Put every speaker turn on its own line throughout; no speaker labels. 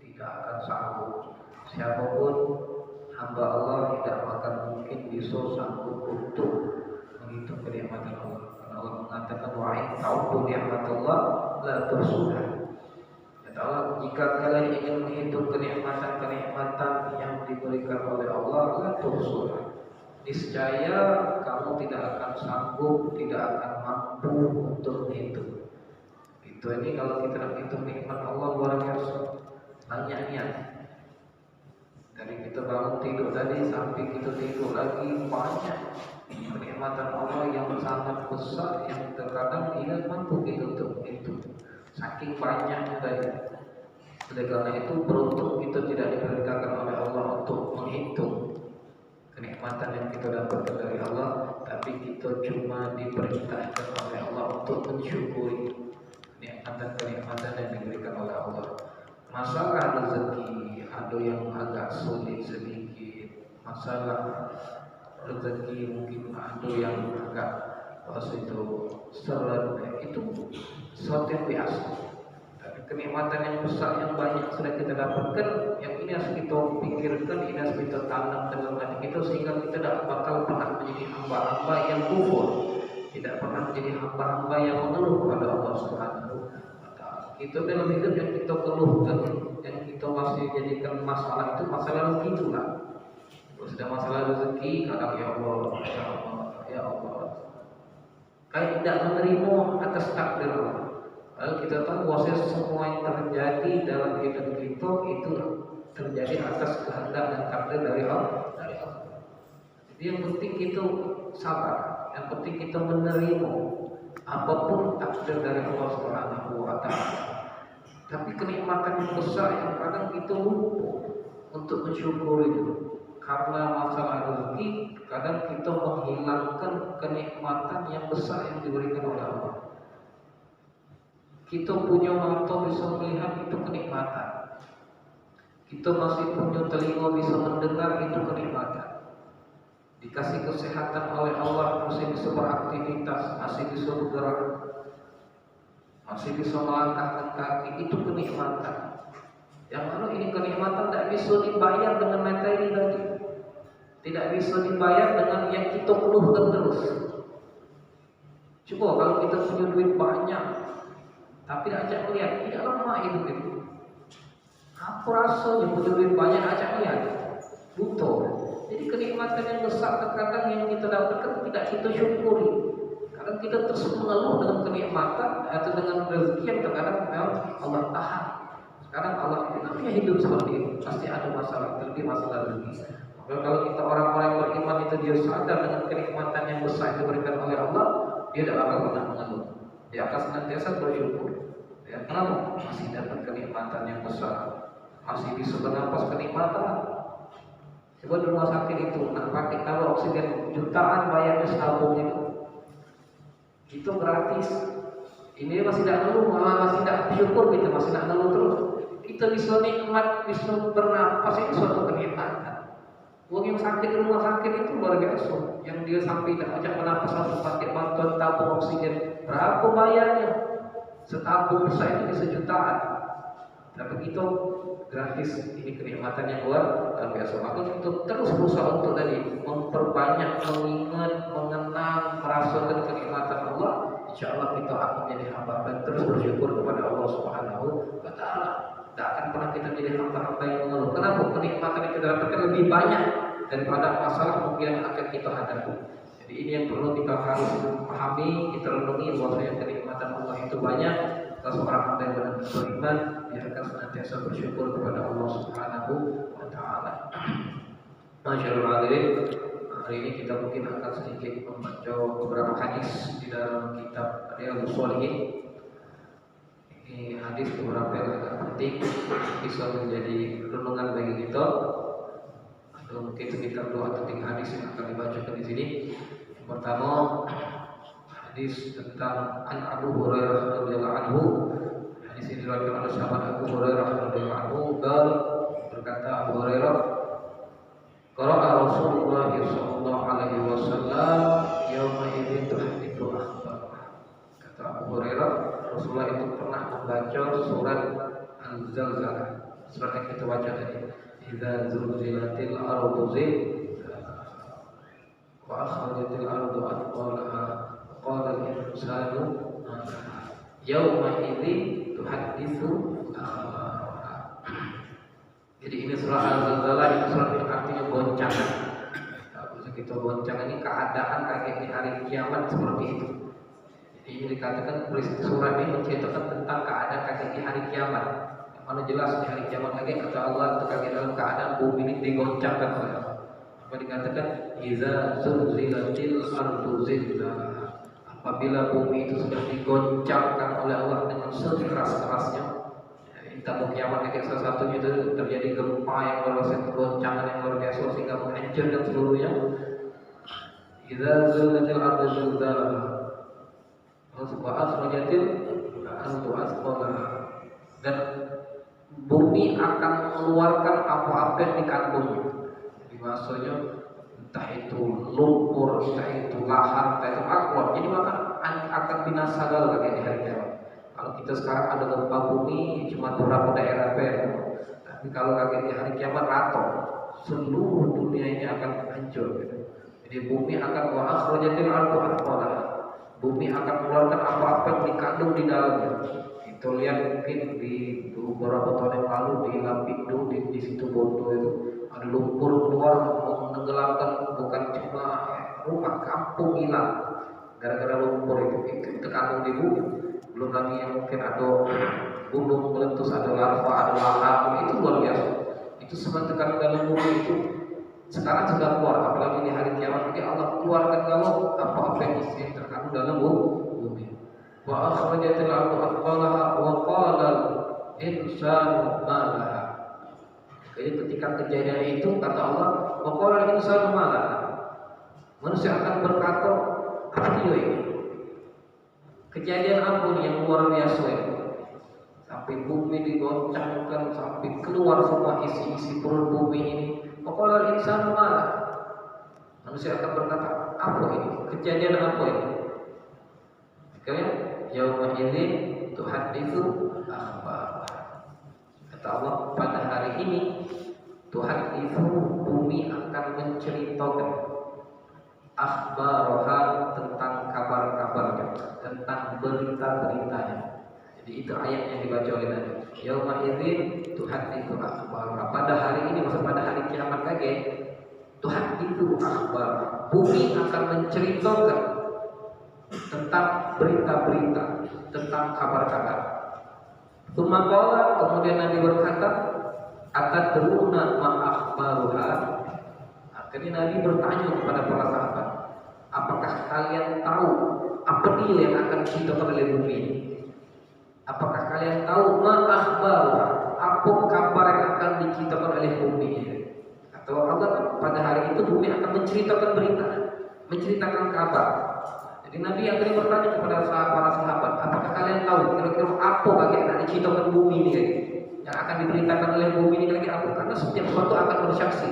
tidak akan sanggup. Siapapun hamba Allah tidak akan mungkin bisa sanggup untuk menghitung kenikmatan Allah. Karena Allah mengatakan wa'in ta'udhu ni'matullah la tuhsuha. Kata Allah, jika kalian ingin menghitung kenikmatan-kenikmatan yang diberikan oleh Allah, la tuhsuha, niscaya kamu tidak akan sanggup, tidak akan mampu untuk menghitung. Itu ini kalau kita nak hitung nikmat Allah luar biasa banyaknya. Dari kita bangun tidur tadi sampai kita tidur lagi, banyak kenikmatan Allah yang sangat besar yang terkadang tidak mampu kita untuk menghitung. Saking banyaknya tadi. Oleh karena itu beruntung kita tidak diperintahkan oleh Allah untuk menghitung kenikmatan yang kita dapatkan dari Allah, tapi kita cuma diperintahkan oleh Allah untuk mensyukuri kenikmatan yang diberikan oleh Allah. Masalah rezeki ada yang agak sulit sedikit. Masalah rezeki mungkin ada yang agak seret. Itu sesuatu yang biasa. Tapi kenikmatan yang besar yang banyak sudah kita dapatkan, yang ini harus kita pikirkan, ini harus kita tanam dalam hati kita sehingga kita tidak bakal pernah menjadi hamba-hamba yang kufur, tidak pernah menjadi hamba-hamba yang mengeluh kepada Allah Subhanahu wa Ta'ala. Itu dalam hidup yang kita keluhkan, yang kita masih jadikan masalah itu masalah rezeki itulah. Kalau sudah masalah rezeki, kadang ya Allah, ya Allah, ya Allah, kayak tidak menerima atas takdir Allah. Lalu kita tahu bahwa semua yang terjadi dalam hidup kita itu terjadi atas kehendak dan takdir dari Allah. Jadi yang penting kita sabar, yang penting kita menerima apapun takdir dari Allah Subhanahu wa Ta'ala. Tapi kenikmatan yang besar yang kadang kita lupa untuk mensyukuri itu. Karena masalah rezeki, kadang kita menghilangkan kenikmatan yang besar yang diberikan oleh Allah. Kita punya mata bisa melihat, itu kenikmatan. Kita masih punya telinga bisa mendengar, itu kenikmatan. Dikasih kesehatan oleh Allah, masih bisa beraktivitas, masih bisa bergerak, masih bisa melangkahkan kaki, itu kenikmatan. Yang mana ini kenikmatan tidak bisa dibayar dengan materi tadi, tidak bisa dibayar dengan yang kita keluhkan terus. Coba kalau kita punya duit banyak, tapi ajak lihat, tidak lemah hidup itu. Apa rasanya punya duit banyak, ajak lihat, butuh. Jadi kenikmatan yang besar terkadang yang kita dapatkan tidak kita syukuri. Kadang kita terus mengeluh dengan kenikmatan atau dengan rezeki yang terkadang memang Allah tahan. Sekarang Allah namanya hidup seperti itu, pasti ada masalah, terlebih masalah rezeki. Maka kalau kita orang-orang yang beriman itu dia sadar dengan kenikmatan yang besar yang diberikan oleh Allah, dia tidak akan pernah mengeluh. Dia akan senantiasa bersyukur. Ya, kenapa? Masih dapat kenikmatan yang besar, masih bisa bernapas kenikmatan. Coba di rumah sakit itu, nak pakai tabung oksigen jutaan bayarnya setabung itu gratis. Ini masih tidak ngeluh, malah masih tidak bersyukur, kita masih tidak ngeluh terus. Kita bisa nikmat, bisa bernapas, itu suatu kenikmatan. Orang yang sakit di rumah sakit itu luar biasa, yang dia sampai tidak ajak bernapas harus pakai bantuan tabung oksigen. Berapa bayarnya? Setabung besar itu bisa jutaan. Tapi kita gratis, ini kenikmatan yang luar biasa. Maka kita terus berusaha untuk tadi memperbanyak, mengingat, mengenang, merasakan kenikmatan Allah. Insya Allah kita akan menjadi hamba dan terus bersyukur kepada Allah Subhanahu wa Ta'ala. Tidak akan pernah kita menjadi hamba-hamba yang mengeluh. Kenapa? Kenikmatan yang kita dapatkan lebih banyak daripada masalah mungkin yang akan kita hadapi. Jadi ini yang perlu kita harus pahami, kita renungi bahwasanya kenikmatan Allah itu banyak. Kalau seorang hamba yang benar beriman, dia akan senantiasa bersyukur kepada Allah Subhanahu wa Ta'ala. Masyaallah hadirin, hari ini kita mungkin akan sedikit membaca beberapa hadis di dalam kitab Riyadhus Shalihin. Ini hadis beberapa yang agak penting, bisa menjadi renungan bagi kita. Atau mungkin sekitar 2 atau 3 hadis yang akan dibacakan di sini. Yang pertama, hadis tentang An Abu Hurairah radhiyallahu anhu. Hadis ini diriwayatkan oleh sahabat Abu Hurairah radhiyallahu anhu. Berkata Abu Hurairah, qara'a Rasulullah sallallahu alaihi wasallam yauma idzin tuhditsu akhbar. Kata Abu Hurairah, Rasulullah itu pernah membaca surat Al-Zalzalah. Seperti yang kita baca tadi, idza zulzilatil ardu zilzalaha wa akhrajatil ardu athqalaha wa qala al-insanu ma laha yauma idzin tuhadditsu akhbaraha. Jadi ini surah Al-Zalzalah, ini surah yang artinya goncangan. Bisa kita goncang, ini keadaan kaget di hari kiamat seperti itu. Jadi ini dikatakan surah ini menceritakan tentang keadaan kaget di hari kiamat. Yang mana jelas di hari kiamat lagi kata Allah itu kaget dalam keadaan bumi ini digoncangkan oleh Allah. Apa dikatakan iza zulzilatil ardu zilzalaha. Apabila bumi itu sudah digoncangkan oleh Allah dengan sekeras-kerasnya, kita mau kiamat kayak salah satunya itu terjadi gempa yang luar biasa, goncangan yang luar biasa sehingga menghancurkan seluruhnya. Idza zulzilatil ardu zilzalaha wa akhrajatil ardu athqalaha. Dan bumi akan mengeluarkan apa-apa yang dikandungnya. Jadi maksudnya entah itu lumpur, entah itu lahan, entah itu aqua. Jadi maka akan binasa galau kayak di hari kiamat. Kalau kita sekarang ada gempa bumi cuma beberapa daerah saja, tapi kalau kaget di hari kiamat rata, seluruh dunia ini akan hancur. Jadi bumi akan wa akhrajatil ardu athqalaha. Bumi akan mengeluarkan apa-apa yang dikandung di dalamnya. Kita lihat mungkin di beberapa tahun yang lalu di Lapindo di situ Bondo itu ada lumpur keluar menenggelamkan bukan cuma rumah, kampung hilang gara-gara lumpur itu terkandung di bumi. Belum lagi yang mungkin ada gunung meletus, ada lava, ada lahar, itu luar biasa. Itu semua terkandung dalam bumi itu sekarang sudah keluar, apalagi di hari kiamat nanti Allah keluarkan kalau apa-apa yang terkandung dalam bumi. Wa akhrajatil ardu athqalaha wa qala al-insanu ma laha. Jadi ketika kejadian itu kata Allah, wa qala al-insanu ma laha. Manusia akan berkata, apa dia ini? Kejadian apa yang luar biasa ini? Sampai bumi digoncangkan, sampai keluar semua isi-isi perut bumi ini. Pokoknya insan malah manusia akan berkata, apa ini? Kejadian apa ini? Sekalian, yauma idzin tuhadditsu akhbaraha. Kata Allah, pada hari ini Tuhan itu bumi akan menceritakan akhbaraha, tentang kabar-kabarnya, tentang berita-beritanya. Jadi itu ayat yang dibaca oleh Nabi. Yauma idzin tuhadditsu akhbaraha. Pada hari ini, maksud pada hari kiamat lagi, tuhadditsu akhbaraha. Bumi akan menceritakan tentang berita-berita, tentang kabar-kabar. Tsumma kemudian Nabi berkata, atadruna ma akhbaruha. Akhirnya Nabi bertanya kepada para sahabat, apakah kalian tahu apa dia yang akan diceritakan oleh bumi ini? Apakah kalian tahu ma akhbaruha, apa kabar yang akan diceritakan oleh bumi ini? Atau Allah pada hari itu bumi akan menceritakan berita, menceritakan kabar. Jadi Nabi akhirnya bertanya kepada para sahabat, apakah kalian tahu kira-kira apa bagian yang diceritakan bumi ini yang akan diberitakan oleh bumi ini kira-kira apa? Karena setiap sesuatu akan bersaksi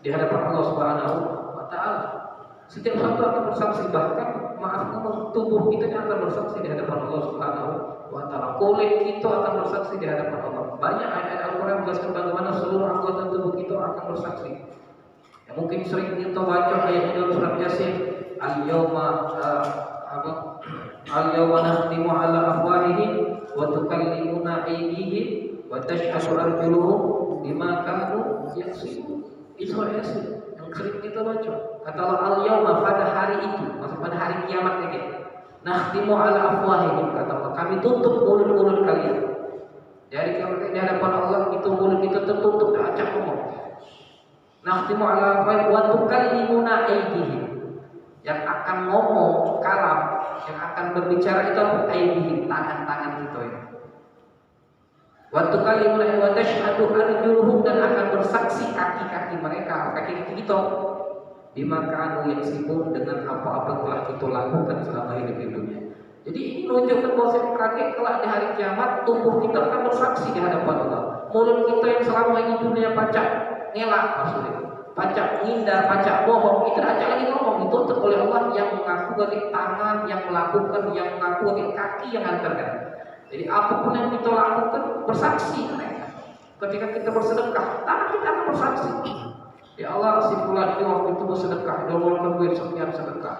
di hadapan Allah Subhanahu wa Ta'ala. Setiap sesuatu akan bersaksi, bahkan maaf ngomong tubuh kita akan bersaksi di hadapan Allah Subhanahu wa Ta'ala. Kulit kita akan bersaksi di hadapan Allah. Banyak ayat-ayat Al-Quran menjelaskan bagaimana seluruh anggota tubuh kita akan bersaksi. Ya, mungkin sering kita baca ayat dalam surat Yasin, al-yawma nakhtimu ala afwahihim wa tukallimuna aydihim wa tashhadu arjuluhum bima kanu yaksibun. Itu Yasin yang sering kita baca. Kata Allah, al-yawma, pada hari itu, maksud pada hari kiamat lagi, nakhtimu ala afwahihim, kata Allah, kami tutup mulut-mulut kalian. Jadi kalau di hadapan Allah itu mulut kita tertutup, tak acak ngomong. Nakhtimu ala afwahihim wa tukallimuna aydihim. Yang akan ngomong kalam, yang akan berbicara itu aydihim, tangan-tangan kita ya. Wa tukallimuna wa tashhadu arjuluhum, dan akan bersaksi kaki-kaki mereka, kaki-kaki kita, bima kanu yaksibun, dengan apa-apa yang telah kita lakukan selama hidup di dunia. Jadi ini menunjukkan bahwa kakek kelak di hari kiamat tubuh kita akan bersaksi di hadapan Allah. Mulut kita yang selama ini dunia pacak ngelak, maksudnya pacak ngindar, pacak bohong, itu tidak lagi ngomong, ditutup oleh Allah yang mengaku bagi tangan, yang melakukan, yang mengaku bagi kaki yang antarkan. Jadi apapun yang kita lakukan bersaksi mereka. Ketika kita bersedekah, tangan kita akan bersaksi. Ya Allah, si fulan ini waktu itu bersedekah, dia mengeluarkan duit sekian sedekah.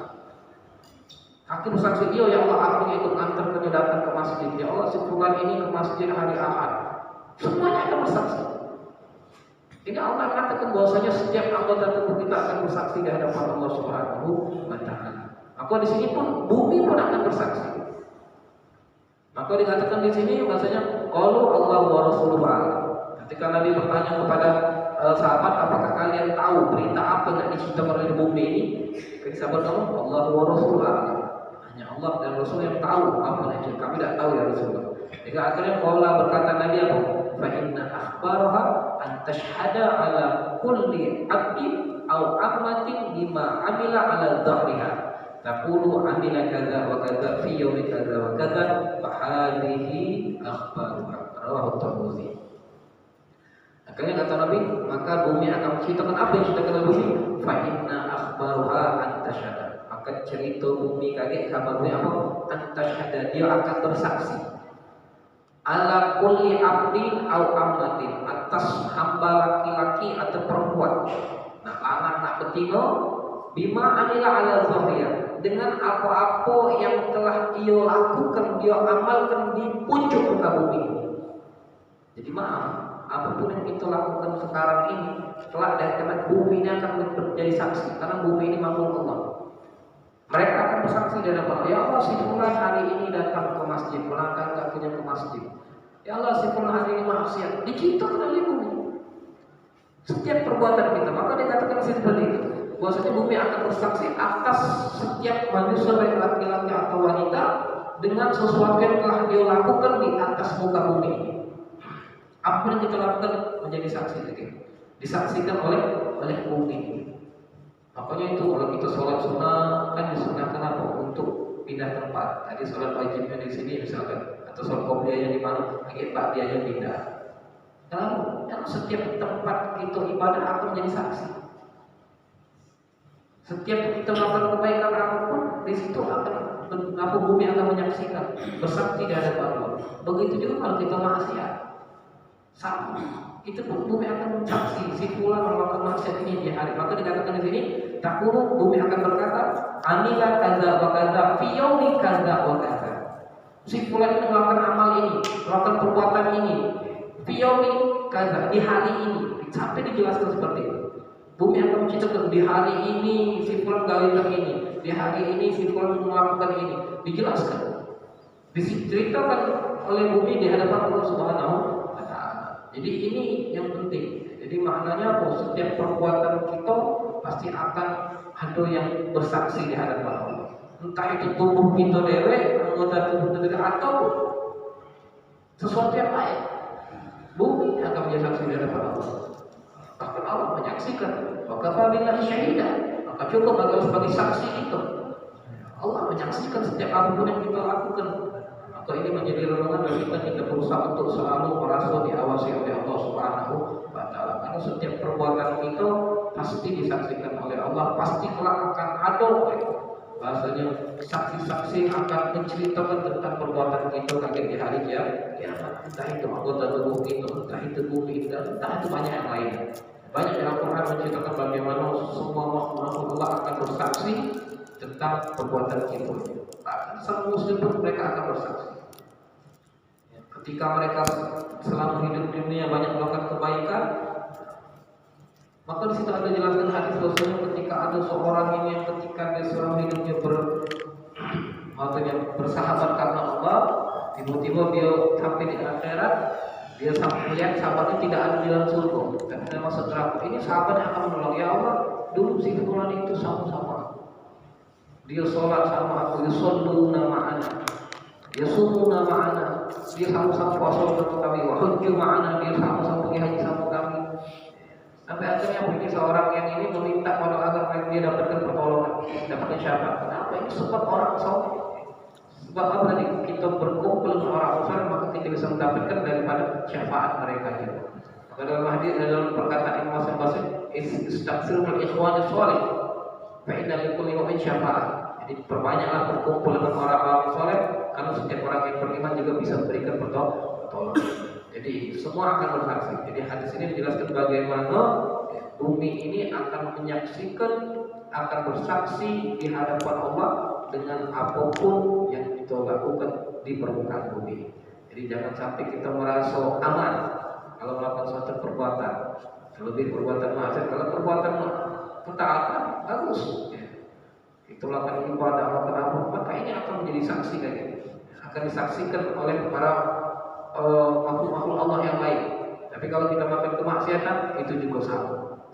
Hakim bersaksi, iya ya Allah, aku yang ikut antarkannya datang ke masjid. Ya Allah, si fulan ini ke masjid hari Ahad. Semuanya akan bersaksi. Ini Allah katakan bahwasanya setiap anggota tubuh kita akan bersaksi di hadapan Allah Subhanahu wa Ta'ala. Maka di sini pun bumi pun akan bersaksi. Maka dikatakan di sini bahwasanya qalu Allah wa rasuluhu a'lam. Ketika Nabi bertanya kepada sahabat, apakah kalian tahu berita apa yang diciptakan oleh bumi ini? Kata sahabat, Allah wa rasuluhu a'lam. Hanya Allah dan Rasul yang tahu apa yang kami tidak tahu ya Rasulullah. Jika akhirnya Allah berkata Nabi apa? Fa inna akhbaraha an tashhada ala kulli 'abdin aw ammatin bima 'amila ala dhahriha. Taqulu 'amila kadza wa kadza fi yawmi kadza wa kadza fa hadhihi akhbaruha. Rawahu Tirmidzi. Akhirnya kata Nabi, maka bumi akan menceritakan apa yang sudah kena bumi. Fa inna akhbaraha an tashhada. Maka cerita bumi kaget kabar bumi apa? An tashhada, dia akan bersaksi ala kulli abdin au ammatin, atas hamba laki-laki atau perempuan. Nah, lanang nak betina bima amila ala zahriya, dengan apa-apa yang telah ia lakukan, dia amalkan di puncak muka bumi. Jadi maaf, apapun yang kita lakukan sekarang ini, kelak dari kemat bumi ini akan menjadi saksi, karena bumi ini makhluk Allah. Mereka akan bersaksi di hadapan ya Allah, si fulan hari ini datang ke masjid, melangkah kakinya ke masjid. Ya Allah, si fulan hari ini maksiat, diciptakan oleh bumi. Setiap perbuatan kita, maka dikatakan seperti itu. Bahwasanya bumi akan bersaksi atas setiap manusia baik laki-laki atau wanita dengan sesuatu yang telah dia lakukan di atas muka bumi. Apa yang kita lakukan menjadi saksi lagi, disaksikan oleh bumi. Makanya itu kalau kita sholat sunnah kan disunahkan apa? Untuk pindah tempat. Tadi sholat wajibnya di sini misalkan, atau sholat qobliyahnya di mana? Lagi ba'diyahnya pindah. Karena setiap tempat kita ibadah akan menjadi saksi. Setiap kita melakukan kebaikan apapun, di situ akan bumi akan menyaksikan, bersaksi di hadapan Allah. Begitu juga kalau kita maksiat, sama. Itu pun bumi akan mensaksi si fulan melakukan maksiat ini di hari. Maka dikatakan di sini, takunu, bumi akan berkata, amila kadza wa kadza fi yaumi kadza wa kadza. Si fulan ini melakukan amal ini, melakukan perbuatan ini, fi yaumi kadza, di hari ini. Sampai dijelaskan seperti itu. Bumi akan menceritakan di hari ini si fulan galitan ini, di hari ini si fulan melakukan ini. Dijelaskan, diceritakan oleh bumi di hadapan Allah Subhanahu. Jadi ini yang penting. Jadi maknanya apa? Setiap perbuatan kita pasti akan ada yang bersaksi di hadapan Allah. Entah itu tubuh kita dewe, anggota tubuh kita atau sesuatu yang lain. Bumi akan menjadi saksi di hadapan Allah. Bahkan Allah menyaksikan. Maka billahi syahidah. Maka cukup bagi sebagai saksi itu. Allah menyaksikan setiap apapun yang kita lakukan. Atau ini menjadi renungan bagi kita berusaha untuk selalu merasa diawasi oleh Allah Subhanahu wa Ta'ala. Karena setiap perbuatan kita pasti disaksikan oleh Allah, pasti kelak akan ada. Bahasanya saksi-saksi akan menceritakan tentang perbuatan kita kaget di hari kiamat. Entah itu anggota tubuh kita, entah itu bumi kita, entah itu banyak yang lain. Banyak yang Al-Quran menceritakan bagaimana semua makhluk Allah akan bersaksi tentang perbuatan kita. Bahkan sang muslim pun mereka akan bersaksi. Ketika mereka selama hidup di dunia banyak melakukan kebaikan, maka di situ ada jelaskan hadis Rasulullah ketika ada seorang ini yang ketika dia selama hidupnya bersahabat karena Allah, tiba-tiba dia sampai di akhirat, dia sampai melihat sahabatnya tidak ada di dalam surga dan dia masuk neraka. Ini sahabat yang akan menolong, ya Allah, dulu si fulan itu sama-sama aku. Dia sholat sama aku, dia shalluna ma'ana, dia sumuna ma'ana, dia sama-sama puasa bersama kami, wa hujju ma'ana, dia sama-sama pergi haji sama kami. Sampai akhirnya begini seorang yang ini meminta pada agar dia dapatkan pertolongan, dapatkan syafaat. Kenapa? Ini sebab orang saleh. Sebab apa tadi? Kita berkumpul dengan orang saleh, maka kita bisa mendapatkan daripada syafaat mereka itu. Maka dalam hadis, dalam perkataan Imam Hasan, istaghfirul ikhwan salih, fa inna likulli mu'min syafaat. Jadi perbanyaklah berkumpul dengan orang-orang saleh, karena setiap orang yang beriman juga bisa memberikan pertolongan. Jadi semua akan bersaksi. Jadi hadis ini menjelaskan bagaimana bumi ini akan menyaksikan, akan bersaksi di hadapan Allah dengan apapun yang kita lakukan di permukaan bumi. Jadi jangan sampai kita merasa aman kalau melakukan suatu perbuatan, terlebih perbuatan maksiat. Kalau perbuatan ketaatan bagus, ya. Kita melakukan ibadah, melakukan apa, maka ini akan menjadi saksi lagi, akan disaksikan oleh para makhluk-makhluk Allah yang lain. Tapi kalau kita melakukan kemaksiatan, itu juga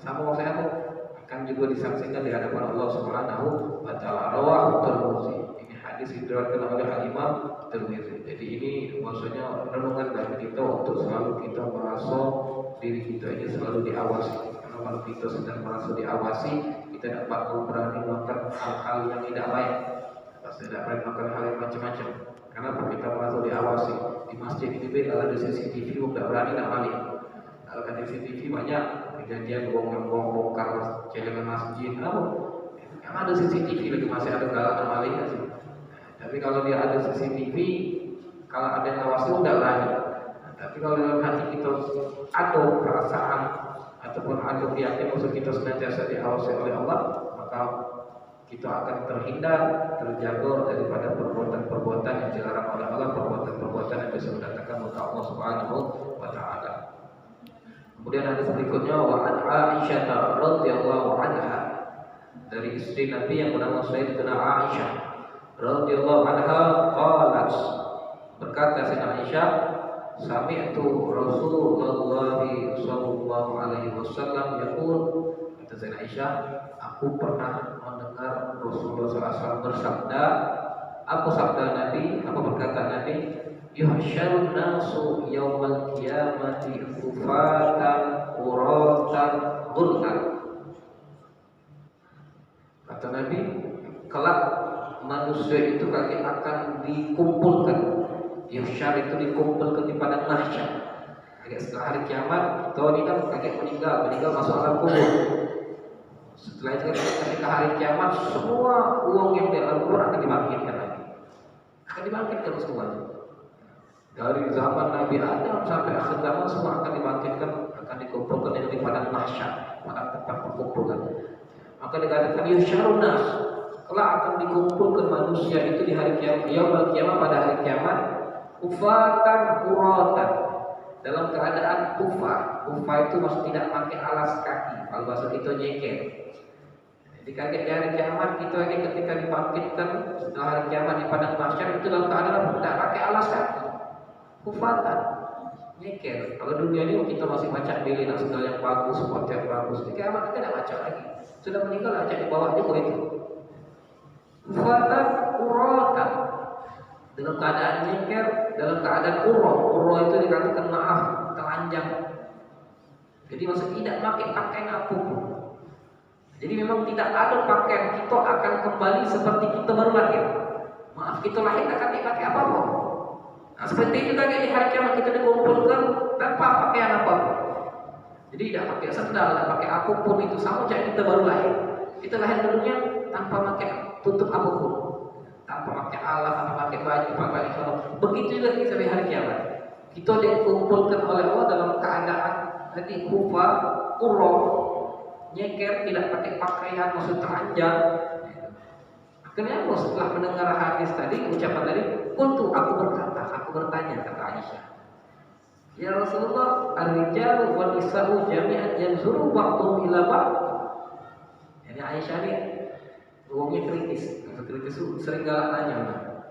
sama maksudnya apa? Akan juga disaksikan di hadapan Allah Subhanahu wa taala. Rawahu Tirmidzi. Ini hadis diriwayatkan oleh Al-Imam Tirmidzi. Jadi ini maksudnya renungan bagi kita untuk selalu kita merasa diri kita ini selalu diawasi. Karena kalau kita sedang merasa diawasi, kita tidak bakal berani melakukan hal-hal yang tidak baik. Pasti tidak berani melakukan hal yang macam-macam. Karena kita merasa diawasi. Di masjid ini kalau ada CCTV, tidak berani nak balik. Kalau ada CCTV banyak kejadian bongkar celengan masjid, yang ada CCTV lagi masih ada galak maling sih. Tapi kalau dia ada CCTV, kalau ada yang ngawasi udah berani. Tapi kalau dalam hati kita ada perasaan ataupun ada keyakinan maksud kita senantiasa diawasi oleh Allah, maka kita akan terhindar, terjaga daripada perbuatan-perbuatan yang dilarang oleh Allah, perbuatan-perbuatan yang bisa mendatangkan murka Allah Subhanahu wa taala. Kemudian hadis berikutnya wa an Aisyah radhiyallahu anha, dari istri Nabi yang bernama Sayyidatina Aisyah radhiyallahu anha qalat, berkata Sayyidatina Aisyah, sami'tu Rasulullah sallallahu alaihi wasallam yaqul, kata Sayyidatina Aisyah, aku pernah mendengar Rasulullah SAW bersabda. Apa sabda Nabi? Apa berkata Nabi? Yuhsyarun nasu yaumal qiyamati kufatan uratan ghurlan. Kata Nabi, kelak manusia itu kaki akan dikumpulkan. Yuhsyar itu dikumpulkan di padang mahsyar. Setelah hari kiamat, kita ini kan kaki meninggal masuk alam kubur. Setelah itu ketika hari kiamat, semua uang yang di alam kubur akan dibangkitkan lagi. Akan dibangkitkan semuanya. Dari zaman Nabi Adam sampai akhir zaman semua akan dibangkitkan, akan dikumpulkan di padang mahsyar, pada tempat perkumpulan. Maka dikatakan yusyarun nas, kelak akan dikumpulkan manusia itu di hari kiamat, yaumul kiamat, pada hari kiamat, kufatan uratan, dalam keadaan kufa. Kufa itu maksud tidak pakai alas kaki, kalau bahasa kita nyeker. Jadi kaget di hari kiamat, kita ini ketika dibangkitkan setelah hari kiamat di padang mahsyar itu dalam keadaan tidak pakai alas kaki, kufatan, nyeker. Kalau dunia ini kita masih macam beli nak sendal yang bagus, sepatu yang bagus. Di kiamat kita tidak macam lagi. Sudah meninggal aja di bawah juga itu. Kufatan uratan, dalam keadaan nyeker, dalam keadaan uro itu dikatakan maaf, telanjang. Jadi maksud tidak pakai pakaian apapun. Jadi memang tidak ada pakaian, kita akan kembali seperti kita baru lahir. Maaf, kita lahir akan tidak pakai apa-apa. Nah, seperti itu juga di hari kiamat kita dikumpulkan tanpa pakaian apapun. Jadi tidak pakai sandal, tidak pakai apapun, itu sama kayak kita baru lahir. Kita lahir ke dunia tanpa pakai tutup apapun, tanpa pakai alas, tanpa pakai baju, pakai sarung. Begitu juga kita di hari kiamat. Kita dikumpulkan oleh Allah dalam keadaan tadi kufa, urah, nyeker, tidak pakai pakaian, maksud telanjang. Kenapa setelah mendengar hadis tadi, ucapan tadi, aku bertanya, kata Aisyah, ya Rasulullah, ar-rijalu wal nisa'u jami'an yanzuru ba'dhum ila ba'd. Jadi Aisyah ini ngomongnya kritis itu sering galak nanya,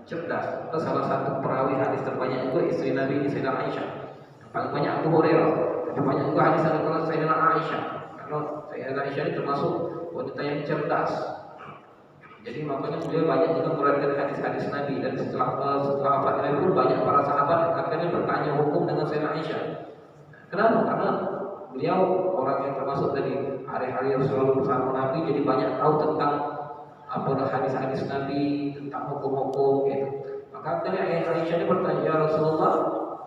cerdas. Itu salah satu perawi hadis terbanyak juga istri Nabi ini Sayyidah Aisyah. Yang paling banyak Abu Hurairah, tapi banyak juga hadis dari Sayyidah Aisyah. Karena Sayyidah Aisyah ini termasuk wanita yang cerdas. Jadi makanya beliau banyak juga meriwayatkan hadis-hadis Nabi, dan setelah wafat Nabi pun banyak para sahabat yang akhirnya bertanya hukum dengan Sayyidah Aisyah. Kenapa? Karena beliau orang yang termasuk dari hari-hari yang selalu bersama Nabi, jadi banyak tahu tentang apa hadis-hadis Nabi, tentang hukum-hukum gitu. Maka akhirnya Aisyah ini bertanya, ya Rasulullah,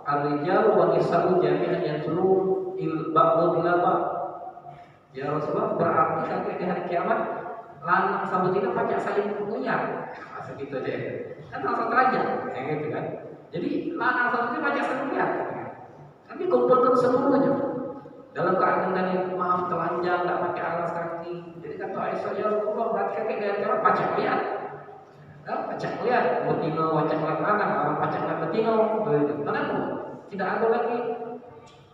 ar-rijalu wa nisa'u jami'an yanzuru ba'dhum ila ba'd. Ya Rasulullah, berarti sampai di hari kiamat lanang sama betina pajak saling mengunyah, masa gitu aja kan langsung teraja, kayak gitu kan. Jadi lanang sama betina pajak saling mengunyah, kan dikumpulkan seluruhnya dalam keadaan tadi maaf telanjang, nggak pakai alas kaki. Jadi kata Aisyah, ya Rasulullah, berarti kakek dari cara pacak lihat, pacak lihat, betino pacak lihat mana, pacak lihat betino. Kenapa? Tidak ada lagi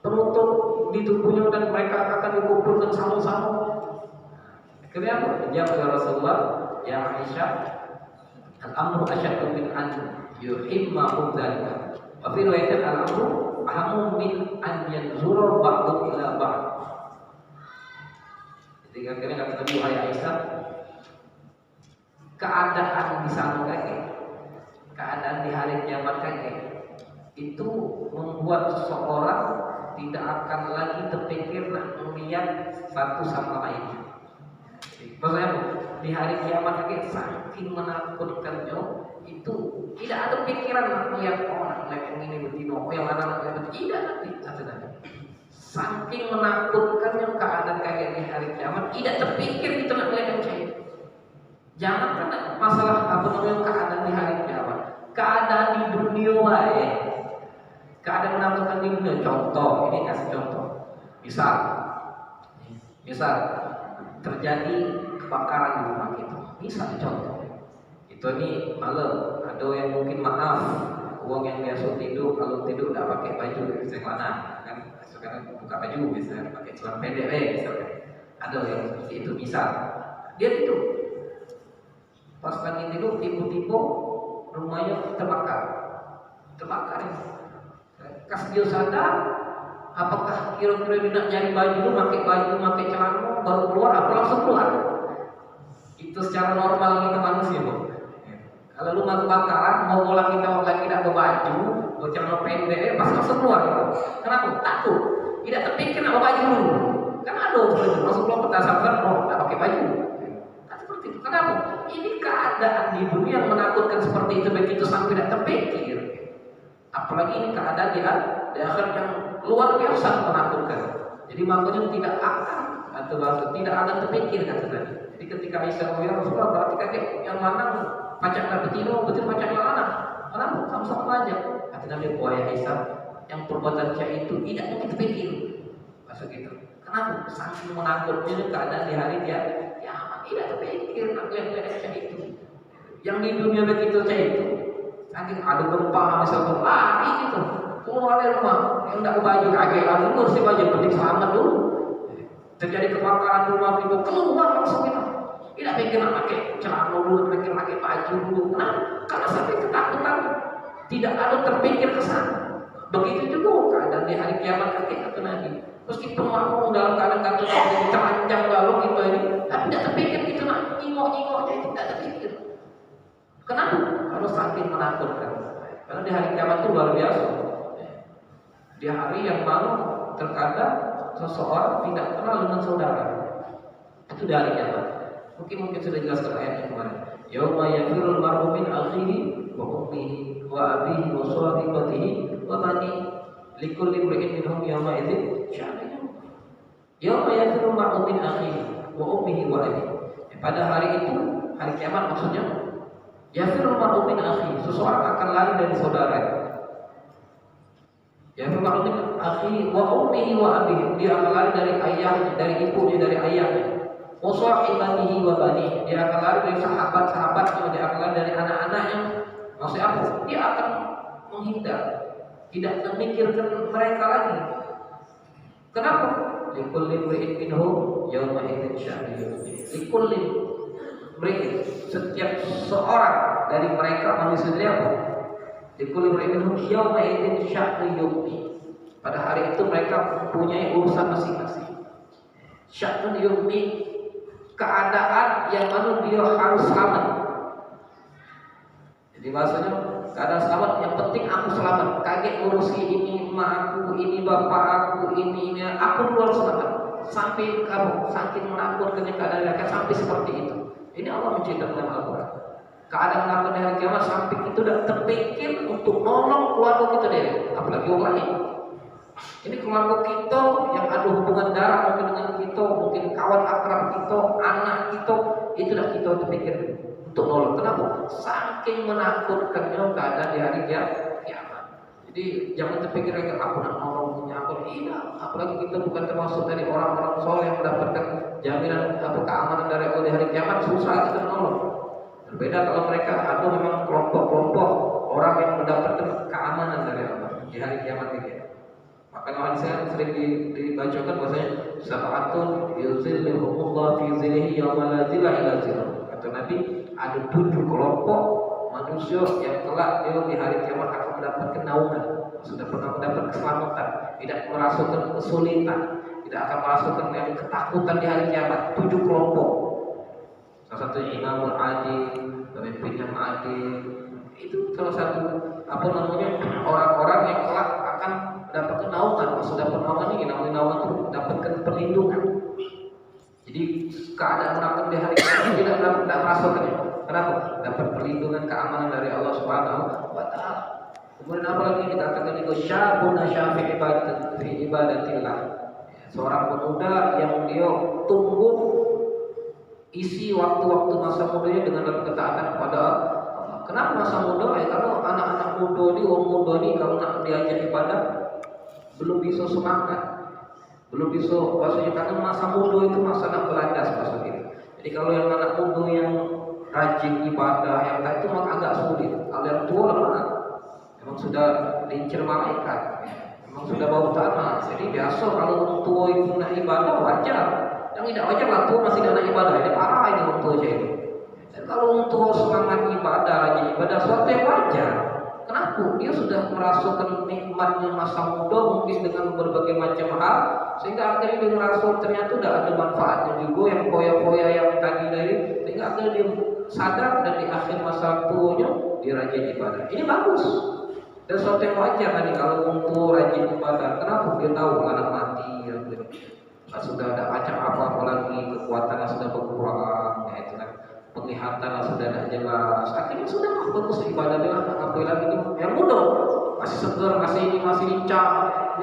penutup di tubuhnya dan mereka akan dikumpulkan sama-sama. Akhirnya apa? Dijawab oleh Rasulullah, ya Aisyah, al-amru asyaddu min an yuhimma dzalika. Wa fi riwayatin al-amru ahammu min an yanzura ba'du ila ba'd. Jadi akhirnya kata Nabi, wahai Aisyah, keadaan di sana kakek, keadaan di hari kiamat kakek, itu membuat seseorang tidak akan lagi terpikir nak melihat satu sama lainnya. Maksudnya di hari kiamat kakek saking menakutkannya, itu tidak ada pikiran nak melihat orang yang ini betino, yang mana yang tidak nanti kata Nabi. Saking menakutkannya keadaan kakek di hari kiamat, tidak terpikir kita nak melihat yang cair. Jangan kena masalah apa namanya keadaan di hari kiamat, keadaan di dunia lain. Keadaan menakutkan di dunia. Contoh, ini kasih contoh. Misal terjadi kebakaran di rumah kita. Misal contoh. Itu ini malam. Ada yang mungkin maaf, uang yang biasa tidur, kalau tidur tidak pakai baju, bisa mana? Kan sekarang buka baju, bisa pakai celana pendek, misalnya. Ada yang seperti itu. Misal dia tidur, pas lagi tidur tiba-tiba rumahnya terbakar ini. Kas dia sadar, apakah kira-kira dia nak nyari baju, pakai celana, baru keluar, apa langsung keluar? Itu secara normal kita manusia, Bu. Kalau lu mau kebakaran, mau pulang kita lagi tidak berbaju, celana pendek, pas langsung keluar. Kenapa? Takut. Tidak terpikir nak baju dulu. Kan ada seperti itu, langsung keluar berdasarkan, tak pakai baju. Kan seperti itu. Kenapa? Ini keadaan di dunia yang menakutkan seperti itu, begitu sampai tidak terpikir. Apalagi ini keadaan di akhirat yang luar biasa menakutkan. Jadi makanya tidak akan atau tidak akan terpikir kata tadi. Jadi ketika Aisyah ya Rasulullah, berarti kakek yang mana pacaklah betino, betul pacaklah anak. Kenapa? Sama-sama aja. Kata Nabi, wahai Aisyah, yang perbuatan cair itu tidak mungkin terpikir. Maksud gitu. Kenapa? Saking menakutnya keadaan di hari dia, ya tidak terpikir nak lihat cair itu. Yang di dunia begitu cair itu. Saking ada gempa misalnya lari gitu, keluar dari rumah, yang tidak baju kaget lagi bersih baju, penting selamat dulu. Terjadi kebakaran rumah itu, keluar langsung kita. Tidak pikir nak pakai celana dulu, pikir pakai baju dulu. Kenapa? Karena sampai ketakutan, tidak ada terpikir ke sana. Begitu juga keadaan di hari kiamat kakek kata Nabi. Meskipun makmum dalam keadaan kata Nabi teranjang lalu gitu ini, tapi tidak terpikir kita nak ingok-ingoknya itu tidak terpikir. Kenapa? Harus saking menakutkan. Karena di hari kiamat itu luar biasa. Di hari yang malu terkadang seseorang tidak kenal dengan saudara. Itu di hari kiamat. Mungkin sudah jelaskan ayatnya kemarin. Yauma yafirul mar'u min akhihi wa ummihi wa abihi wa sahibatihi wa banihi likulli imri'in minhum yawma idzin sya'nun. Yauma yafirul mar'u min akhihi wa ummihi wa abihi. Pada hari itu, hari kiamat maksudnya, yafirul mar'u min akhihi, seseorang akan lari dari saudara. Yafirul mar'u min akhihi wa ummihi wa abihi, dia akan lari dari ayahnya, dari ibunya, dari ayahnya. Wa sahibatihi wa banihi, dia akan lari dari sahabat-sahabatnya, dia akan lari dari anak-anaknya. Maksudnya apa? Dia akan menghindar, tidak memikirkan mereka lagi. Kenapa? Likulli imri'in minhum yawma idzin sya'nun yughnihi. Likulli imri'in, setiap seorang dari mereka manusia dia apa? Likulli imri'in minhum yawma idzin sya'nun yughnihi. Pada hari itu mereka mempunyai urusan masing-masing. Sya'nun yughnihi, keadaan yang mana dia harus selamat. Jadi maksudnya keadaan selamat, yang penting aku selamat. Kaget urusi ini emak aku, ini bapak aku, ini aku harus selamat. Sampai kamu saking menakutkannya keadaan mereka sampai seperti itu. Ini Allah menceritakan dalam Al-Quran. Keadaan menakut di hari kiamat sampai kita tidak terpikir untuk nolong keluarga kita deh, apalagi orang lain. Ini keluarga kita yang ada hubungan darah mungkin dengan kita, mungkin kawan akrab kita, anak kita, itulah kita terpikir untuk nolong. Kenapa? Saking menakutkannya keadaan di hari kiamat. Jadi jangan terpikir kayak aku nak nolong punya aku. Tidak, apalagi kita bukan termasuk dari orang-orang soleh yang mendapatkan jaminan atau keamanan dari Allah di hari kiamat, susah kita menolong. Berbeda kalau mereka atau memang kelompok-kelompok orang yang mendapatkan keamanan dari Allah di hari kiamat ini. Maka hadis saya sering dibacakan bahwasanya sab'atun yuzilluhumullah fi zillihi yauma la zilla illa zilluh. Kata Nabi, ada 7 kelompok manusia yang kelak dia di hari kiamat akan mendapatkan naungan, sudah pernah mendapat keselamatan, tidak merasakan kesulitan, tidak akan merasakan yang ketakutan di hari kiamat. 7 kelompok. Salah satunya imamul adil, pemimpin yang adil. Itu salah satu orang-orang yang kelak akan mendapatkan naungan. Maksudnya naungan ini, naungan itu mendapatkan perlindungan. Jadi keadaan menakut di hari kiamat tidak merasakannya. Kenapa? Dapat perlindungan, keamanan dari Allah Subhanahu wa taala. Kemudian apa lagi dikatakan itu syabun nasyafi ibadatillah. Seorang pemuda yang dia tumbuh isi waktu-waktu masa mudanya dengan ketaatan kepada Allah. Kenapa masa muda? Kalau anak-anak muda ini, orang muda ini kalau nak diajak ibadah belum bisa semangat, belum bisa, maksudnya karena masa muda itu masa nak belandas maksudnya. Jadi kalau yang anak muda yang rajin ibadah yang itu memang agak sulit. Kalau yang tua memang sudah diincar malaikat, memang sudah bau tanah. Jadi biasa kalau orang tua itu nak ibadah wajar. Yang tidak wajar lah tua masih nak ibadah, ini parah ini orang tua aja ini. Dan kalau orang tua semangat ibadah, rajin ibadah, suatu yang wajar. Kenapa? Dia sudah merasakan nikmatnya masa muda mungkin dengan berbagai macam hal, sehingga akhirnya dia merasa ternyata sudah ada manfaatnya juga yang poya-poya yang tadi dari, sehingga akhirnya dia sadar dan di akhir masa tuanya dia rajin ibadah. Ini bagus dan suatu yang wajar tadi kalau untuk rajin ibadah. Kenapa? Dia tahu anak mati ya, sudah ada macam apa lagi, kekuatannya sudah berkurang, ya, itu kan penglihatannya sudah tidak jelas. Akhirnya sudah bagus ibadah dia apa lagi itu yang muda masih segar, masih ini masih lincah.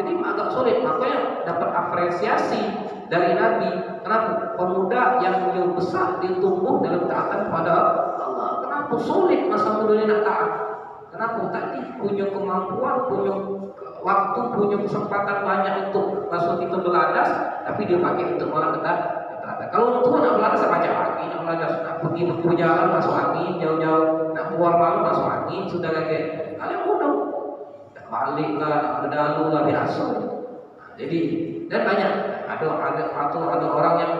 Jadi agak sulit. Makanya dapat apresiasi dari Nabi. Kenapa? Pemuda yang beliau besar dia tumbuh dalam taatan pada Allah. Kenapa sulit masa mudanya nak taat? Kenapa? Tadi punya kemampuan, punya waktu, punya kesempatan banyak untuk masuk itu beladas, tapi dia pakai untuk malah taat. Kalau untuk nak beladas baca lagi, nak beladas, nak pergi berjalan masuk angin jauh-jauh, nak keluar malam masuk angin, sudah lagi. Kalian mudah, nak balik lah, nak berdalu lah biasa. Jadi dan banyak ada orang yang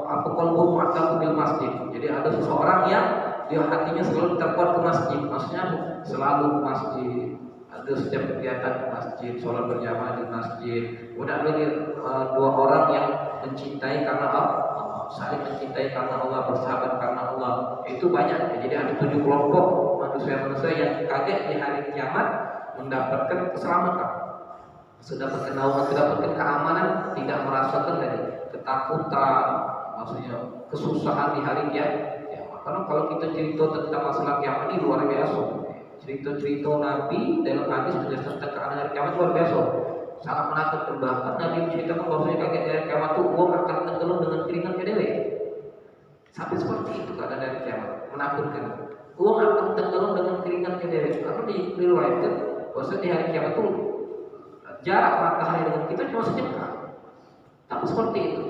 apa kolbu atau bil masjid. Jadi ada seseorang yang dia hatinya selalu terkuat ke masjid, maksudnya selalu ke masjid, ada setiap kegiatan ke masjid, sholat berjamaah di masjid. Kemudian lagi 2 orang yang mencintai karena Allah, saling mencintai karena Allah, bersahabat karena Allah. Itu banyak. Jadi ada 7 kelompok manusia-manusia yang kaget di hari kiamat mendapatkan keselamatan, sudah berkenalan, mendapatkan keamanan, tidak merasakan dari ketakutan, maksudnya kesusahan di hari kiamat. Karena kalau kita cerita tentang masalah kiamat ini luar biasa. Cerita-cerita Nabi dalam hadis menjelaskan tentang keadaan hari kiamat luar biasa, sangat menakutkan. Bahkan Nabi menceritakan bahwasanya kaget dari kiamat itu uang akan tenggelam dengan keringat kedele. Sampai seperti itu keadaan dari kiamat, menakutkan. Uang akan tenggelam dengan keringat kedele. Karena diriwayatkan bahwasanya di hari kiamat itu jarak matahari dengan kita cuma sejengkal. Tapi seperti itu,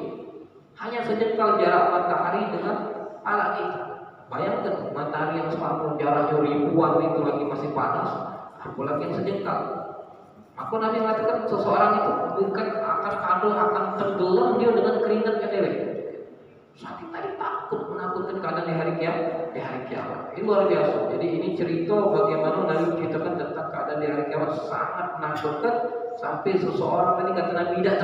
hanya sejengkal jarak matahari dengan alat kita. Bayangkan matahari yang semakin jaraknya ribuan itu lagi masih panas, apalagi yang sejengkal. Maka Nabi mengatakan seseorang itu bukan akan tenggelam dia dengan keringatnya dewe. Saking tadi takut, menakutkan keadaan di hari kiamat. Ini luar biasa. Jadi ini cerita bagaimana Nabi menceritakan tentang keadaan di hari kiamat sangat menakutkan sampai seseorang tadi kata Nabi tidak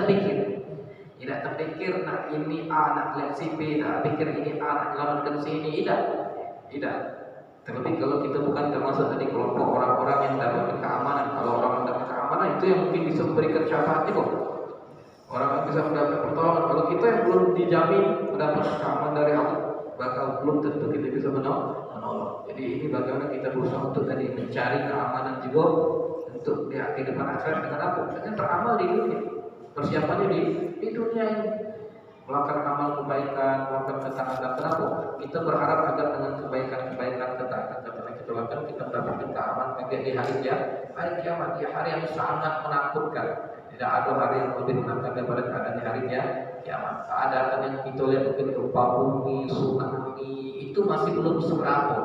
terpikir nak ini A nak lihat si B, nak pikir ini A nak nyelamatkan si ini, tidak. Terlebih kalau kita bukan termasuk tadi kelompok orang-orang yang mendapatkan keamanan. Kalau orang mendapat keamanan itu yang mungkin bisa memberikan syafaat juga. Orang yang bisa mendapat pertolongan. Kalau kita yang belum dijamin mendapat keamanan dari Allah, bakal belum tentu kita bisa menolong. Jadi ini bagaimana kita berusaha untuk tadi mencari keamanan juga untuk di kehidupan akhirat dengan apa? Dengan beramal di dunia. Persiapannya di dunia ini, melakukan amal kebaikan, melakukan ketaatan. Kenapa? Kita berharap agar dengan kebaikan-kebaikan ketaatan kita doakan kita mendapatkan keamanan di hari kiamat, di hari yang sangat menakutkan. Tidak ada hari yang lebih menakutkan daripada keadaan di hari kiamat. Keadaan yang kita lihat mungkin gempa bumi, tsunami itu masih belum seberapa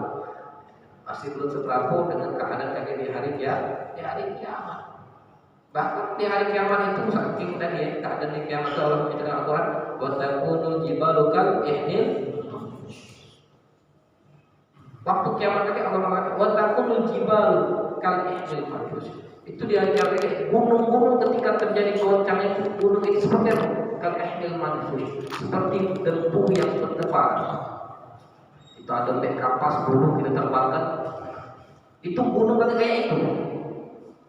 dengan keadaan kayak di hari kiamat. Bahkan di hari kiamat itu saking tadi ya, keadaan di kiamat itu Allah berbicara Al-Quran, wa takunul jibalu kal ihnil. Waktu kiamat tadi Allah mengatakan wa takunul jibalu kal ihnil manfush. Itu di hari kiamat ini gunung-gunung ketika terjadi goncangnya itu gunung itu seperti apa? Kal ihnil manfush, seperti debu yang berdebar. Itu ada kapas gunung kita terbangkan. Itu gunung kayak itu.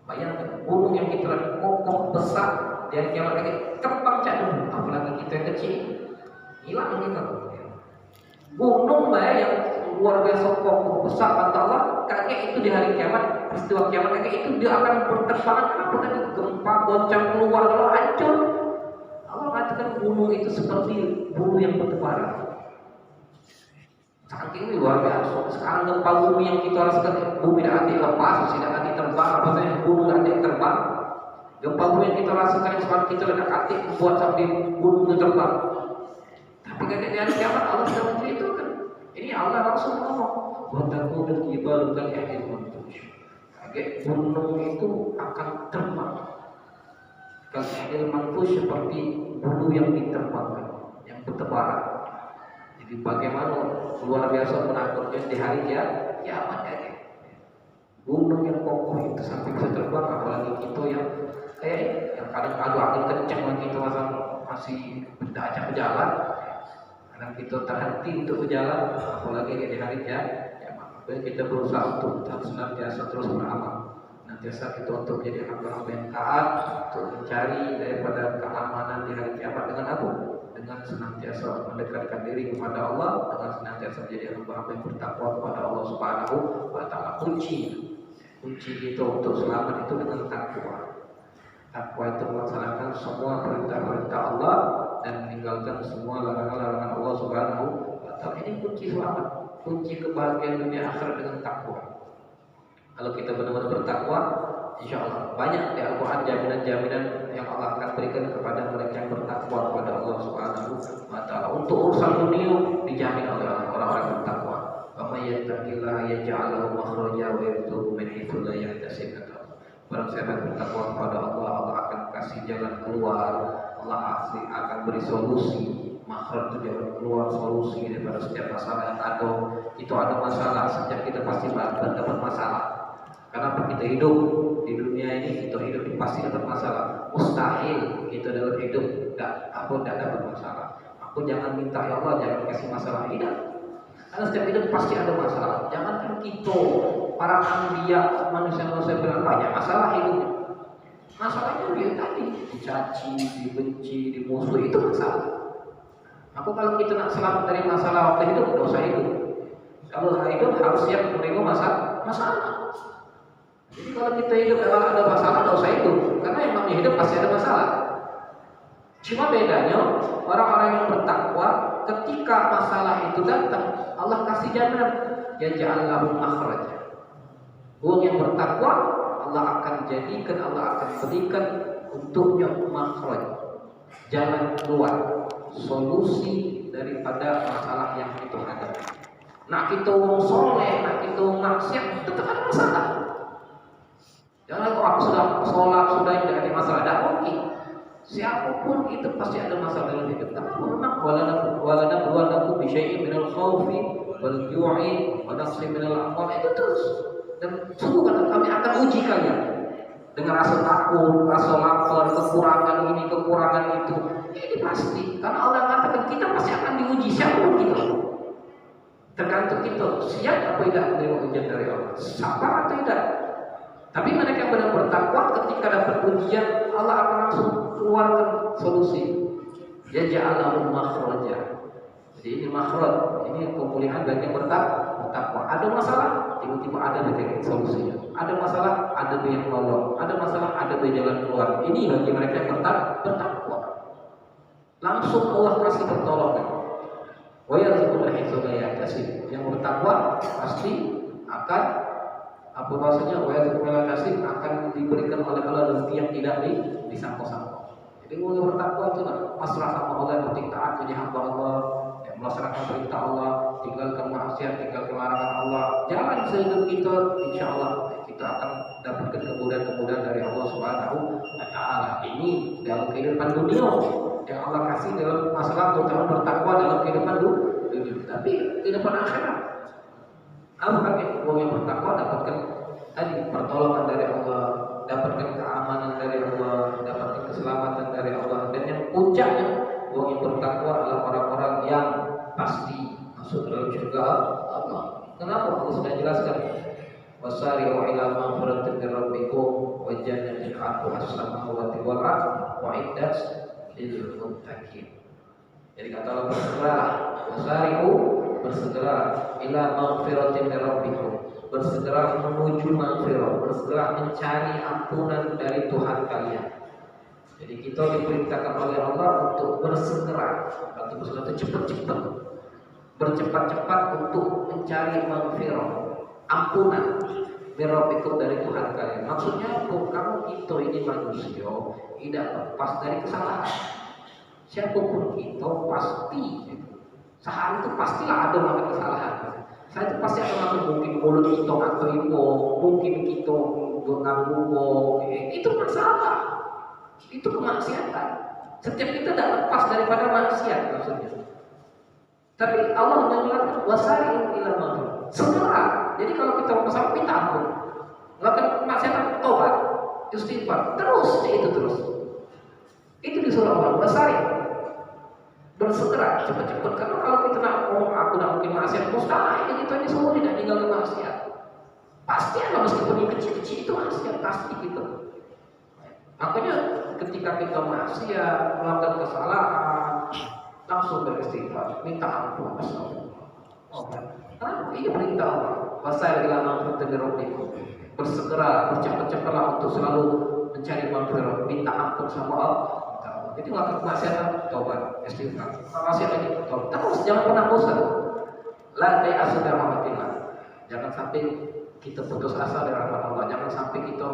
Bayangkan gunung yang kita lihat kokoh besar dari kiamat lagi terbang dulu, apalagi kita yang kecil hilang kita. Gunung yang luar biasa kokoh besar kata Allah, kakek itu di hari kiamat, peristiwa kiamat kakek itu dia akan berterbangan. Kenapa tadi gempa goncang keluar kalau hancur? Allah katakan gunung itu seperti bulu yang bertebaran. Saking luar biasa. Sekarang gempa bumi yang kita rasakan, bumi tidak ada lepas, tidak ada terbang, maksudnya gunung tidak ada terbang. Gempa bumi yang kita rasakan yang sekarang kita tidak atik membuat sampai gunung itu terbang. Tapi ketika di hari kiamat Allah sudah menceritakan. Ini Allah langsung ngomong, "Watakunul jibalu kal ihnil manfush." Gunung itu akan terbang. Kal ihnil manfush seperti bulu yang diterbangkan, yang bertebaran. Jadi bagaimana luar biasa menakutkan di hari kiamat ya. Gunung yang kokoh itu sampai bisa terbang, apalagi kita yang kadang ada angin kencang lagi kita masih berajak berjalan. Kadang kita terhenti untuk berjalan, apalagi di hari kiamat. Jadi kita berusaha untuk senantiasa terus beramal. Senantiasa kita untuk menjadi hamba-hamba yang taat, untuk mencari daripada keamanan di hari kiamat dengan apa? Dengan senantiasa mendekatkan diri kepada Allah, dengan senantiasa menjadi hamba-hamba yang bertakwa kepada Allah Subhanahu wa taala. Kunci kita untuk selamat itu dengan takwa. Takwa itu melaksanakan semua perintah-perintah Allah dan meninggalkan semua larangan-larangan Allah Subhanahu wa taala. Ini kunci selamat, kunci kebahagiaan dunia akhirat dengan takwa. Kalau kita benar-benar bertakwa, insya Allah banyak di Al-Quran jaminan-jaminan yang Allah akan berikan kepada mereka yang bertakwa kepada Allah Subhanahu wa taala. Untuk urusan dunia dijamin oleh orang-orang yang bertakwa. Wa may yattaqillaha yaj'al lahu makhraja wa yarzuqhu min haitsu la yahtasib. Barang siapa yang bertakwa kepada Allah, Allah akan kasih jalan keluar. Allah akan beri solusi. Makhraj itu jalan keluar, solusi daripada setiap masalah yang ada. Itu ada masalah, setiap kita pasti dapat masalah. Kenapa kita hidup di dunia ini? Kita hidup pasti dapat masalah. Mustahil kita dalam hidup tidak dapat masalah. Aku jangan minta ya Allah jangan kasih masalah, tidak. Karena setiap hidup pasti ada masalah. Jangankan kita, para anbiya, manusia-manusia benar banyak masalah hidupnya. Masalahnya dia tadi dicaci, dibenci, dimusuhi, itu masalah. Aku kalau kita nak selamat dari masalah waktu hidup, dosa hidup. Kalau hidup harus siap menerima masalah. Jadi kalau kita hidup ada masalah, tidak usah hidup. Karena yang namanya hidup pasti ada masalah. Cuma bedanya orang-orang yang bertakwa ketika masalah itu datang, Allah kasih jaminan, ya ja'allahu makhraja. Orang yang bertakwa Allah akan jadikan, Allah akan berikan untuknya makhraj, jalan keluar, solusi daripada masalah yang kita hadapi. Nak kita orang soleh, nak kita maksiat, tetap ada masalah. Jangan aku sudah sholat, sudah tidak ada masalah, tidak mungkin. Siapapun itu pasti ada masalah dalam hidup. Tapi memang walanakum bisyai'in minal khawfi wal ju'i wa naqsin minal amwal, itu terus. Dan sungguh kami akan uji kalian dengan rasa takut, rasa lapar, kekurangan ini, kekurangan itu. Ini pasti. Karena Allah mengatakan kita pasti akan diuji, siapapun kita. Tergantung kita siap atau tidak menerima ujian dari Allah, sabar atau tidak. Tapi mereka yang benar bertakwa ketika dapat ujian, Allah akan langsung keluarkan solusi. Ya ja'alahu makhraja. Jadi ini makhraj, ini pemulihan bagi yang bertakwa. Ada masalah, tiba-tiba ada bagi solusinya. Ada masalah, ada yang nolong. Ada masalah, ada jalan keluar. Ini bagi mereka yang bertakwa. Langsung Allah kasih pertolongan. Wa yarzuqhu min haitsu la yahtasib. Yang bertakwa pasti akan Apa bahasanya? Wa yadkhulul kasih akan diberikan oleh Allah rezeki yang tidak disangka-sangka. Jadi orang bertakwa itu lah pasrah sama Allah, yang penting taat jadi hamba Allah, yang melaksanakan perintah Allah, tinggalkan maksiat, tinggalkan larangan Allah. Jalan sehidup kita, insya Allah kita akan dapatkan kemudahan-kemudahan dari Allah Subhanahu wa Ta'ala. Ini dalam kehidupan dunia yang Allah kasih dalam masalah terutama bertakwa dalam kehidupan dunia. Tapi kehidupan akhirat, apa kan orang yang bertakwa dapatkan tadi pertolongan dari Allah, dapatkan keamanan dari Allah, dapatkan keselamatan dari Allah, dan yang puncaknya orang yang bertakwa adalah orang-orang yang pasti masuk dalam surga Allah. Kenapa? Allah sudah jelaskan, wasari'u ila maghfiratin min rabbikum wa jannatin 'arduha as-samawati wal ardh u'iddat lil muttaqin. Jadi kata Allah, bersegeralah, wasari'u, bersegera ila maghfiratin min rabbikum, bersegera menuju maghfirah, bersegera mencari ampunan dari Tuhan kalian. Jadi kita diperintahkan oleh Allah untuk bersegera, atau bersegera itu cepat-cepat, bercepat-cepat untuk mencari maghfirah, ampunan mirabikum dari Tuhan kalian. Maksudnya kamu kita ini manusia tidak lepas dari kesalahan. Siapapun kita pasti sehari itu pastilah ada melakukan kesalahan. Saya itu pasti akan melakukan, mungkin mulut kita atau ibu, mungkin kita nganggu, itu masalah, itu kemaksiatan. Setiap kita tidak lepas daripada maksiat maksudnya. Tapi Allah menyebutkan wasari'u ila maghfirah, segera. Jadi kalau kita mau salah minta ampun, melakukan kemaksiatan, tobat, istighfar, terus itu terus. Itu disuruh Allah wasari', bersegera, cepat-cepat. Karena kalau kita aku nak mungkin maksiat, mustahil kita ini semua tidak tinggal maksiat. Pasti ada, meskipun yang kecil-kecil itu maksiat pasti gitu. Makanya ketika kita maksiat, melakukan kesalahan, langsung beristighfar, minta ampun, astagfirullah. Karena ini perintah Allah. Wasari'u ila maghfiratin min rabbikum, bersegera, bercepat-cepatlah untuk selalu mencari maghfirah, minta ampun sama Allah. Jadi melakukan kemaksiatan, tobat, istighfar. Maksiat lagi, tobat. Terus jangan pernah bosan. La ta'asu min rahmatillah. Jangan sampai kita putus asa dari rahmat Allah. Jangan sampai kita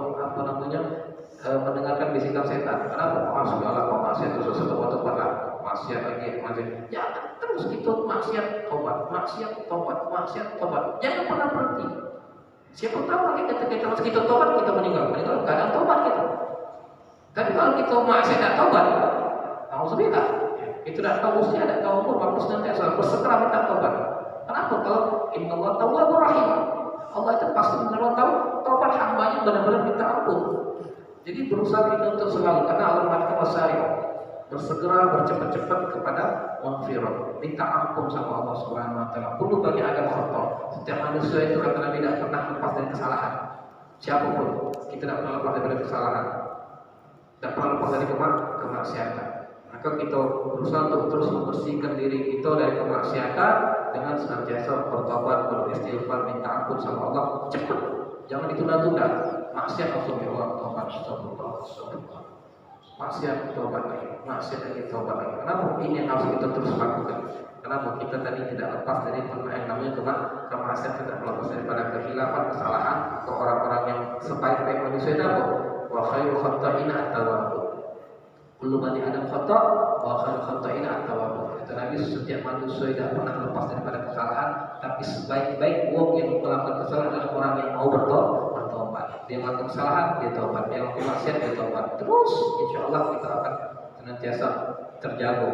mendengarkan bisikan setan. Kenapa? Segala maksiat itu sesuatu waktu pada maksiat lagi, jangan terus kita maksiat tobat, maksiat tobat, maksiat tobat. Jangan pernah berhenti. Siapa tahu lagi ketika kita tobat kita meninggal keadaan tobat kita. Tapi kalau kita maksiat dan tobat, alhamdulillah, itu tidak tahu usia, tidak tahu umur, bagus nanti asal bersegera minta tobat. Kenapa? Kalau Innallaha tawwabur rahim, Allah itu pasti menerima tobat hambanya benar-benar minta ampun. Jadi berusaha kita untuk selalu, karena Allah mengatakan wasari'u, bersegera, bercepat-cepat kepada maghfirah, minta ampun sama Allah Subhanahu wa Ta'ala. Kullu bani Adam khata'. Setiap manusia itu kata Nabi tidak pernah lepas dari kesalahan. Siapapun, kita tidak pernah lepas dari kesalahan, tidak pernah lepas dari kemaksiatan. Maka kita berusaha untuk terus membersihkan diri kita dari kemaksiatan dengan senantiasa bertobat, beristighfar, minta ampun sama Allah. Cepat, jangan ditunda-tunda. Maksiat langsung ya Allah, tobat, astagfirullah. Maksiat tobat lagi, maksiat lagi, tobat lagi. Kenapa? Ini yang harus kita terus lakukan. Kenapa? Kita tadi tidak lepas dari yang namanya kemaksiatan, tidak lepas daripada kekhilafan, kesalahan ke orang-orang yang sebaik-baik manusia. Apa? Wa khairu khata'ina at-tawwabun. Kullu bani Adam khata', wa khairu khata'ina at-tawwabun. Kata Nabi, setiap manusia tidak pernah lepas daripada kesalahan, tapi sebaik-baik orang yang melakukan kesalahan adalah orang yang mau bertobat. Dia melakukan kesalahan, dia taubat. Dia melakukan maksiat, dia taubat. Terus, insya Allah kita akan senantiasa terjaga,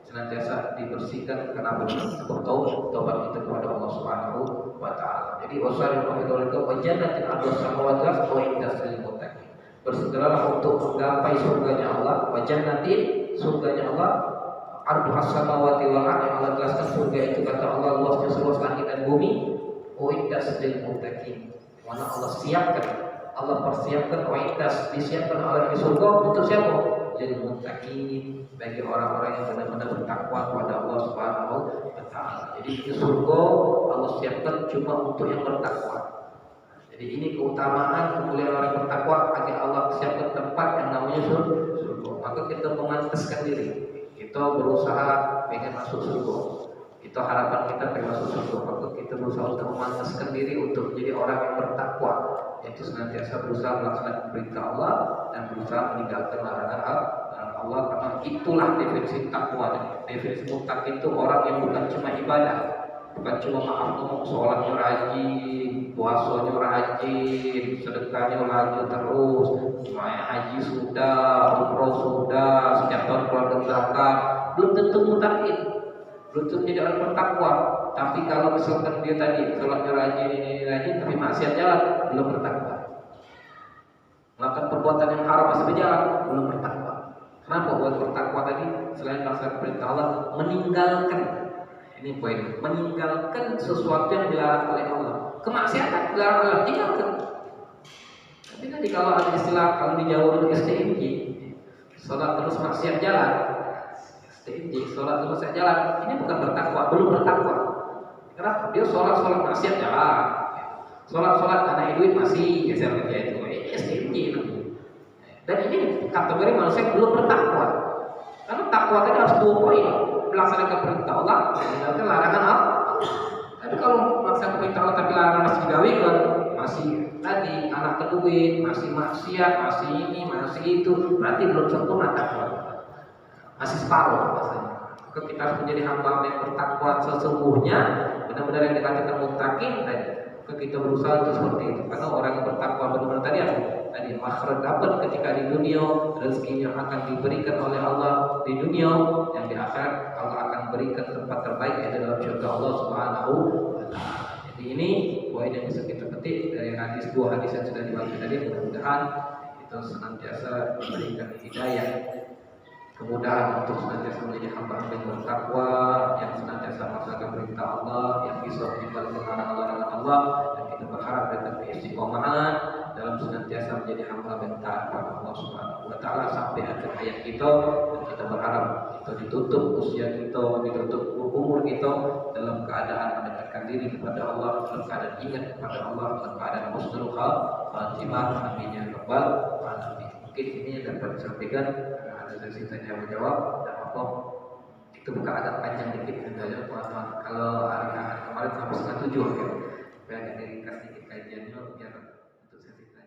senantiasa dibersihkan karena kita bertaubat kita kepada Allah Subhanahu wa Ta'ala. Jadi wasari'u ila jannatin 'arduha as-samawati wal ardh u'iddat lil muttaqin. Bersegeralah untuk menggapai surganya Allah, wa jannatin, surganya Allah, 'arduha as-samawati wal ardh, yang Allah jelaskan surga itu kata Allah luasnya seluas langit dan bumi, u'iddat lil muttaqin. Mana Allah siapkan, Allah persiapkan, kualitas disiapkan oleh surga untuk siapa? Jadi muttaqin, bagi orang-orang yang benar-benar bertakwa kepada Allah Subhanahu wa Ta'ala. Jadi di surga Allah siapkan cuma untuk yang bertakwa. Jadi ini keutamaan kemuliaan orang bertakwa, agar Allah siapkan tempat yang namanya surga. Maka kita memantaskan diri, kita berusaha pengen masuk surga. Itu harapan kita termasuk suatu waktu kita berusaha untuk memantaskan diri untuk menjadi orang yang bertakwa, yaitu senantiasa berusaha melaksanakan perintah Allah dan berusaha meninggalkan larangan Allah, karena itulah definisi takwa. Definisi muttaqin itu orang yang bukan cuma ibadah, bukan cuma maaf ngomong sholatnya rajin, puasanya rajin, sedekahnya rajin terus, haji sudah, umroh sudah, setiap tahun keluarga zakat, belum tentu muttaqin, belum tentu jadi orang bertakwa. Tapi kalau misalkan dia tadi sholatnya rajin, ini rajin, tapi maksiat jalan, belum bertakwa. Melakukan perbuatan yang haram masih berjalan, belum bertakwa. Kenapa buat bertakwa tadi? Selain melaksanakan perintah Allah, meninggalkan, ini poin, meninggalkan sesuatu yang dilarang oleh Allah. Kemaksiatan dilarang oleh Allah, tinggalkan. Tapi tadi kalau ada istilah, kalau di Jawa itu STMJ, sholat terus maksiat jalan, STMJ, sholat terus maksiat jalan, ini bukan bertakwa, belum bertakwa. Kenapa? Dia sholat maksiat jalan, sholat anak duit masih geser kerja itu, STMJ namanya. Dan ini kategori manusia yang belum bertakwa. Karena takwa tadi harus 2 poin, melaksanakan perintah Allah, meninggalkan larangan Allah. Tapi kalau melaksanakan perintah Allah tapi larangan masih digawekan, masih tadi anak keduit, masih maksiat, masih ini, masih itu, berarti belum sempurna takwa. Masih separuh rasanya. Maka kita harus menjadi hamba yang bertakwa sesungguhnya, benar-benar yang dikatakan muttaqin tadi. Maka kita berusaha untuk seperti itu. Karena orang yang bertakwa benar-benar tadi apa? Tadi makhraj dapat ketika di dunia, rezekinya akan diberikan oleh Allah di dunia, yang di akhirat Allah akan berikan tempat terbaik yaitu dalam surga Allah Subhanahu wa taala. Jadi ini poin yang bisa kita petik dari hadis, 2 hadis yang sudah dibaca tadi. Mudah-mudahan kita senantiasa diberikan hidayah, kemudahan untuk senantiasa menjadi hamba yang bertakwa, yang senantiasa melaksanakan perintah Allah, yang bisa meninggalkan larangan Allah, dan kita berharap dengan keistiqomahan dalam senantiasa menjadi hamba yang taat kepada Allah Subhanahu wa taala sampai akhir hayat kita. Dan kita berharap kita ditutup usia kita, ditutup umur kita dalam keadaan mendekatkan diri kepada Allah, dalam keadaan ingat kepada Allah, dalam keadaan husnul khatimah. Amin ya rabbal alamin. Mungkin ini yang dapat disampaikan. Ada sesi tanya jawab, dan apa itu bukan agak panjang dikit saja teman-teman. Kalau hari kemarin sampai 6:30 ya, agak diringkas dikit kajiannya biar untuk sesi tanya.